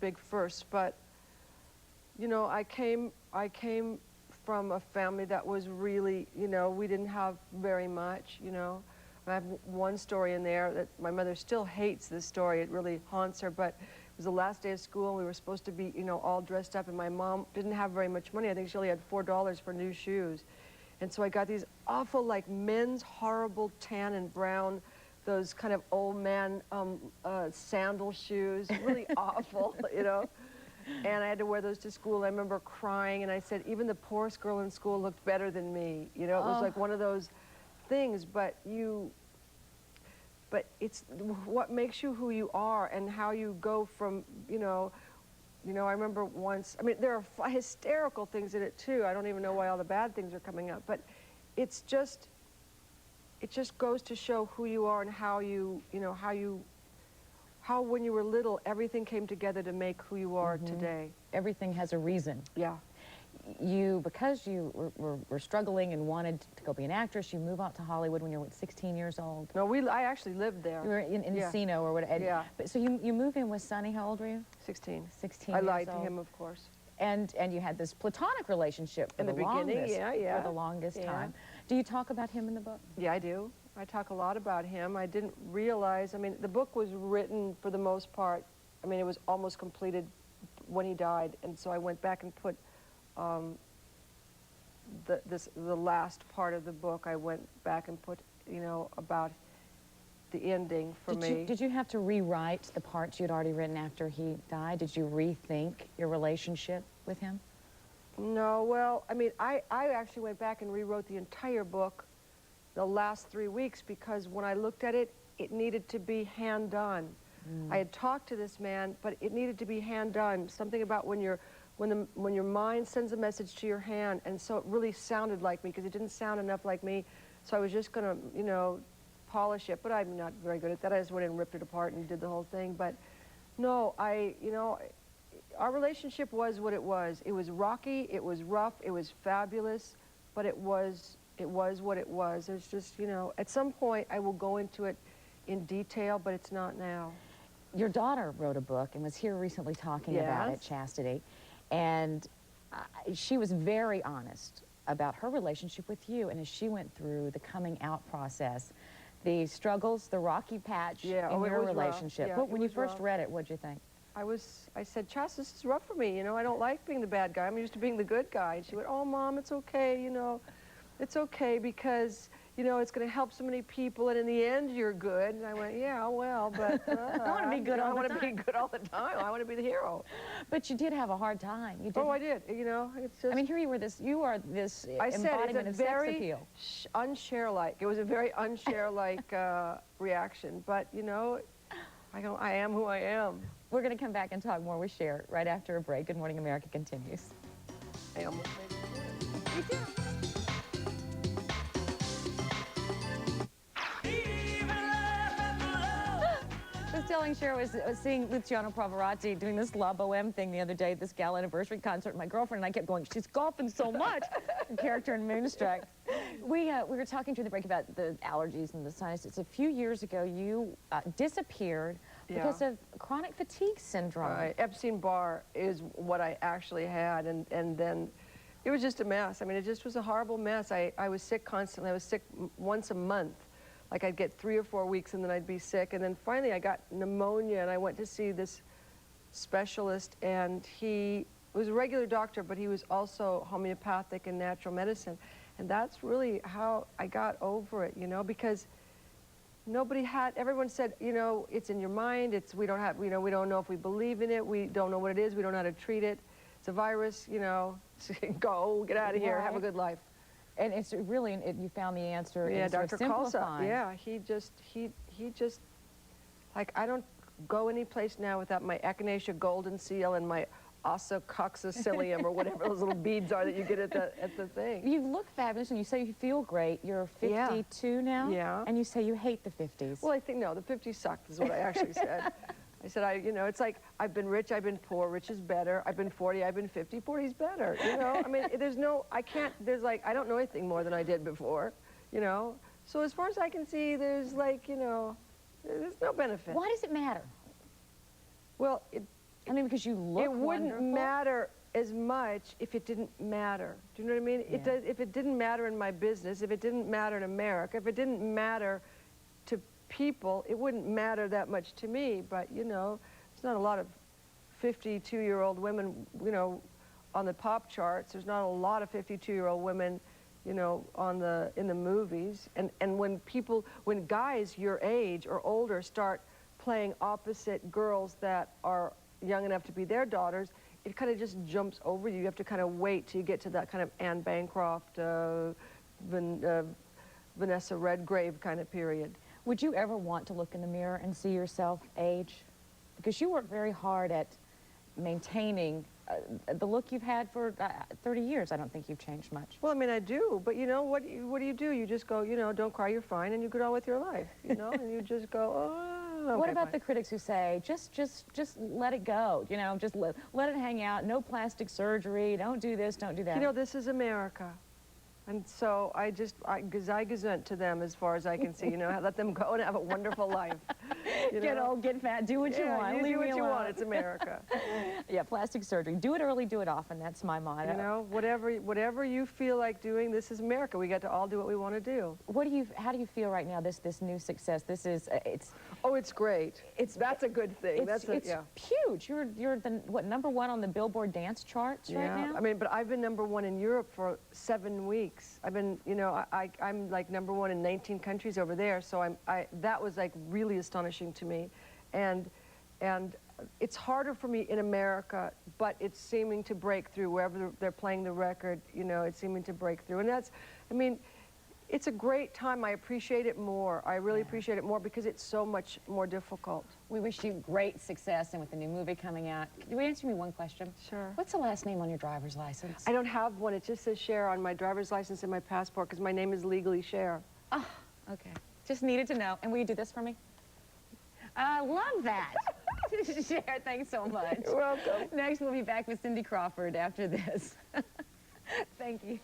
big first, but you know, I came from a family that was really, you know, we didn't have very much, you know. I have one story in there that my mother still hates this story. It really haunts her, but it was the last day of school and we were supposed to be, you know, all dressed up, and my mom didn't have very much money. I think she only had $4 for new shoes. And so I got these awful, like, men's horrible tan and brown, those kind of old man sandal shoes, really awful, you know. And I had to wear those to school. I remember crying, and I said, even the poorest girl in school looked better than me. You know, it was like one of those things, but it's what makes you who you are and how you go from, you know, I remember once, I mean, there are hysterical things in it too. I don't even know why all the bad things are coming up, but it just goes to show who you are and how you know, how when you were little, everything came together to make who you are today. Everything has a reason. Yeah. Because you were struggling and wanted to go be an actress, you move out to Hollywood when you were 16 years old. No, I actually lived there. You were in Encino or whatever. Yeah. But so you moved in with Sonny. How old were you? 16. 16 I years lied to old. him, of course. And you had this platonic relationship for in the longest, beginning, yeah. for the longest time. Do you talk about him in the book? Yeah, I do. I talk a lot about him. I didn't realize, I mean, the book was written for the most part, I mean, it was almost completed when he died, and so I went back and put the last part of the book, I went back and put, you know, about the ending for me. Did you have to rewrite the parts you'd already written after he died? Did you rethink your relationship with him? No, well, I mean, I actually went back and rewrote the entire book the last 3 weeks, because when I looked at it, it needed to be hand done. I had talked to this man, but it needed to be hand done. Something about when your mind sends a message to your hand, and so it really sounded like me, because it didn't sound enough like me. So I was just gonna, you know, polish it, but I'm not very good at that. I just went and ripped it apart and did the whole thing. But no, you know, our relationship was what it was. It was rocky, it was rough, it was fabulous, but it was what it was. There's just, you know, at some point I will go into it in detail, but it's not now. Your daughter wrote a book and was here recently talking about it, Chastity, and she was very honest about her relationship with you, and as she went through the coming out process, the struggles, the rocky patch in your relationship. Yeah, but when you first read it, what'd you think? I said, Chas, this is rough for me, you know, I don't like being the bad guy. I'm used to being the good guy. And she went, oh, Mom, it's okay, you know, it's okay because, you know, it's going to help so many people, and in the end, you're good. And I went, yeah, well, but I want to be good all the time. I want to be good all the time. I want to be the hero. But you did have a hard time. You did. Oh, I did. You know, it's just. I mean, here you are this embodiment of sex appeal. Unshare-like. It was a very unshare-like reaction. But you know, I am who I am. We're going to come back and talk more with Cher right after a break. Good Morning America continues. I almost made it. Me too. I was telling Cher, I was seeing Luciano Pavarotti doing this La Boheme thing the other day at this gal anniversary concert, and my girlfriend and I kept going, she's golfing so much, the character in Moonstruck. We were talking to the break about the allergies and the sinuses. A few years ago, you disappeared because of chronic fatigue syndrome. Right. Epstein-Barr is what I actually had, and then it was just a mess. I mean, it just was a horrible mess. I was sick constantly. I was sick once a month. Like, I'd get 3 or 4 weeks, and then I'd be sick. And then finally, I got pneumonia, and I went to see this specialist, and he was a regular doctor, but he was also homeopathic and natural medicine. And that's really how I got over it, you know, because everyone said, you know, it's in your mind, we don't know if we believe in it, we don't know what it is, we don't know how to treat it. It's a virus, you know, go, get out of here, have a good life. And it's really, you found the answer. Yeah, Dr. Kalsa. Yeah, he just, like, I don't go any place now without my echinacea golden seal and my ossococcycillium or whatever those little beads are that you get at the thing. You look fabulous, and you say you feel great. You're 52 now? Yeah. And you say you hate the 50s. Well, I think, no, the 50s sucked is what I actually said. I said, you know, it's like, I've been rich, I've been poor, rich is better, I've been 40, I've been 50, 40 is better, you know? I mean, I don't know anything more than I did before, you know? So as far as I can see, there's like, you know, there's no benefit. Why does it matter? Well, I mean, because you look it wouldn't wonderful. matter as much if it didn't matter. Do you know what I mean? Yeah. It does, if it didn't matter in my business, if it didn't matter in America, if it didn't matter to people, it wouldn't matter that much to me. But, you know, there's not a lot of 52-year-old women, you know, on the pop charts. There's not a lot of 52-year-old women, you know, in the movies. And when guys your age or older start playing opposite girls that are young enough to be their daughters, it kind of just jumps over you. You have to kind of wait till you get to that kind of Anne Bancroft, Vanessa Redgrave kind of period. Would you ever want to look in the mirror and see yourself age? Because you work very hard at maintaining the look you've had for 30 years. I don't think you've changed much. Well, I mean, I do, but you know, what do you do? You just go, you know, don't cry, you're fine, and you get on with your life, you know, and you just go, oh, okay, What about fine. the critics who say, just let it go, you know, just let it hang out, no plastic surgery, don't do this, don't do that? You know, this is America. And so I gesund to them as far as I can see, you know, let them go and have a wonderful life. You Get know? old, get fat, do what you want. You Leave do me what you alone. want, it's America. Yeah, plastic surgery. Do it early, do it often. That's my motto. You know, whatever you feel like doing, this is America. We got to all do what we want to do. How do you feel right now, this new success? This is, Oh, it's great. That's a good thing. it's huge. You're the, what, #1 on the Billboard dance charts right now? I mean, but I've been #1 in Europe for 7 weeks. I've been, you know, I'm like #1 in 19 countries over there, so that was like really astonishing to me. And it's harder for me in America, but it's seeming to break through wherever they're playing the record, you know, it's seeming to break through. And that's, I mean, it's a great time. I appreciate it more. I really appreciate it more because it's so much more difficult. We wish you great success, and with the new movie coming out. Can you answer me one question? Sure. What's the last name on your driver's license? I don't have one. It just says Cher on my driver's license and my passport because my name is legally Cher. Oh, okay. Just needed to know. And will you do this for me? I love that. Cher, thanks so much. You're welcome. Next, we'll be back with Cindy Crawford after this. Thank you.